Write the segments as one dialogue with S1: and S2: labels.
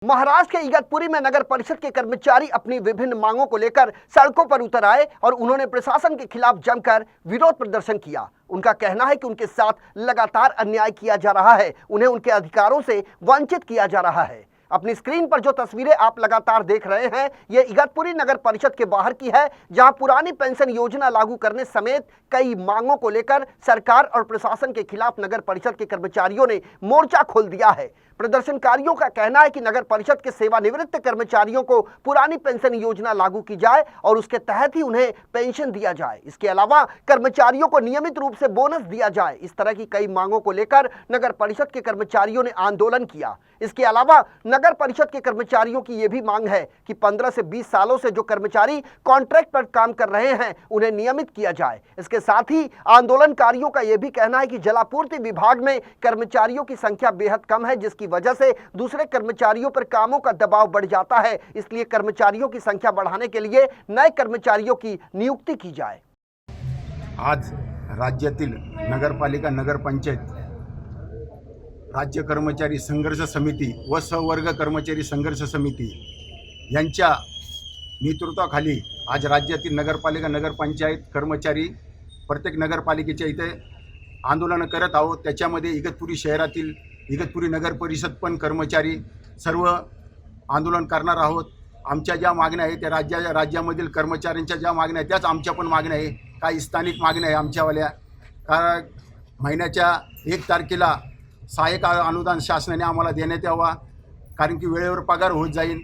S1: महाराष्ट्र के इगतपुरी में नगर परिषद के कर्मचारी अपनी विभिन्न मांगों को लेकर सड़कों पर उतर आए और उन्होंने प्रशासन के खिलाफ जमकर विरोध प्रदर्शन किया। उनका कहना है कि उनके साथ लगातार अन्याय किया जा रहा है, उन्हें उनके अधिकारों से वंचित किया जा रहा है। अपनी स्क्रीन पर जो तस्वीरें आप लगातार देख रहे हैं, ये इगतपुरी नगर परिषद के बाहर की है, जहां पुरानी पेंशन योजना लागू करने समेत कई मांगों को लेकर सरकार और प्रशासन के खिलाफ नगर परिषद के कर्मचारियों ने मोर्चा खोल दिया है। प्रदर्शनकारियों का कहना है कि नगर परिषद के सेवानिवृत्त कर्मचारियों को पुरानी पेंशन योजना लागू की जाए और उसके तहत ही उन्हें पेंशन दिया जाए। इसके अलावा कर्मचारियों को नियमित रूप से बोनस दिया जाए। इस तरह की कई मांगों को लेकर नगर परिषद के कर्मचारियों ने आंदोलन किया। इसके अलावा नगर परिषद के कर्मचारियों की यह भी मांग है कि 15 से 20 सालों से जो कर्मचारी कॉन्ट्रैक्ट पर काम कर रहे हैं, उन्हें नियमित किया जाए। इसके साथ ही आंदोलनकारियों का यह भी कहना है कि जलापूर्ति विभाग में कर्मचारियों की संख्या बेहद कम है, जिसकी वजह से दूसरे कर्मचारियों पर कामों का दबाव बढ़ जाता है। इसलिए कर्मचारियों की संख्या बढ़ाने के लिए नए कर्मचारियों की नियुक्ति की जाए।
S2: आज राज्यातील नगरपालिका, नगरपंचायत, राज्य कर्मचारी संघर्ष समिती व सहवर्ग कर्मचारी संघर्ष समिती यांच्या नेतृत्वाखाली आज राज्यातील नगरपालिका, नगरपंचायत कर्मचारी प्रत्येक नगरपालिकेच्या इथे आंदोलन करत आहोत। त्याच्यामध्ये इगतपुरी शहरातील इगतपुरी नगर परिषद पण कर्मचारी सर्व आंदोलन करणार आहोत। आमच्या ज्या मागण्या आहेत त्या राज्यामधील कर्मचाऱ्यांच्या ज्या मागण्या आहेत त्याच आमच्या पण मागण्या आहे। काही स्थानिक मागण्या आहे आमच्यावाल्या, कारण महिन्याच्या 1 तारखेला सहाय्यक अनुदान शासनाने आम्हाला देण्यात यावा, कारण की वेळेवर पगार होत जाईल।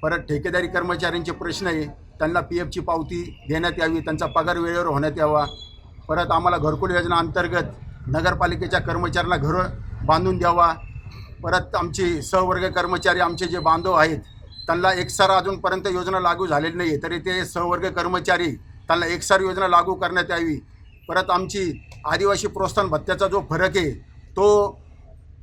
S2: परत ठेकेदारी कर्मचाऱ्यांचे प्रश्न आहे, त्यांना PFची पावती देण्यात यावी, त्यांचा पगार वेळेवर होण्यात यावा। परत आम्हाला घरकुल योजना अंतर्गत नगरपालिकेच्या कर्मचाऱ्यांना घरं बांधून द्यावा। परत आमचे सहवर्ग कर्मचारी, आमचे जे बांधव आहेत, त्यांना एकसार अजूनपर्यंत योजना लागू झालेली नाही आहे, तरी ते सहवर्ग कर्मचारी त्यांना एकसार योजना लागू करण्यात यावी। परत आमची आदिवासी प्रोत्साहन भत्त्याचा जो फरक आहे तो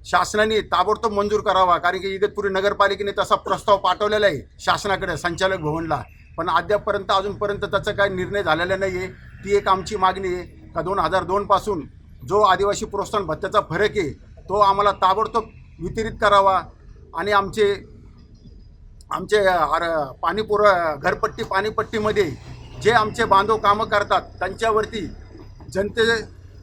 S2: शासनाने ताबडतोब मंजूर करावा, कारण की इगतपुरी नगरपालिकेने तसा प्रस्ताव पाठवलेला आहे शासनाकडे, संचालक भवनला, पण अजूनपर्यंत त्याचा काही निर्णय झालेला नाही आहे। ती एक आमची मागणी आहे का 2002 पासून जो आदिवासी प्रोत्साहन भत्त्याचा फरक आहे तो आम्हाला ताबडतोब वितरित करावा आणि आमचे घरपट्टी पाणीपट्टीमध्ये जे आमचे बांधव कामं करतात त्यांच्यावरती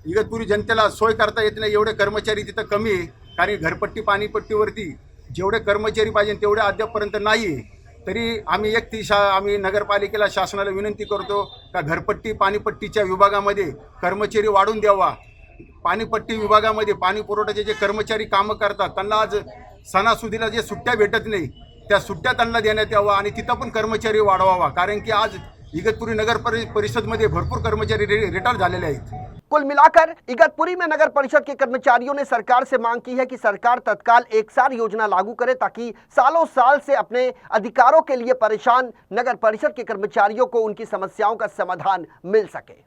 S2: इगतपुरी जनतेला सोय करता येत नाही, एवढे कर्मचारी तिथं कमी आहे। कारण घरपट्टी पाणीपट्टीवरती जेवढे कर्मचारी पाहिजे तेवढे अद्यापपर्यंत नाही आहे। तरी आम्ही नगरपालिकेला, शासनाला विनंती करतो का घरपट्टी पाणीपट्टीच्या विभागामध्ये कर्मचारी वाढवून द्यावा। पाणीपट्टी विभागामध्ये पाणी पुरवठ्याचे जे कर्मचारी कामं करतात त्यांना आज सणासुदीला जे सुट्ट्या भेटत नाही त्या सुट्ट्या त्यांना देण्यात यावा आणि तिथं पण कर्मचारी वाढवावा, कारण की आज इगतपुरी नगर परिषद में भरपूर कर्मचारी रिटायर झालेले आहेत।
S1: कुल मिलाकर इगतपुरी में नगर परिषद के कर्मचारियों ने सरकार से मांग की है कि सरकार तत्काल एकसार योजना लागू करे, ताकि सालों साल से अपने अधिकारों के लिए परेशान नगर परिषद के कर्मचारियों को उनकी समस्याओं का समाधान मिल सके।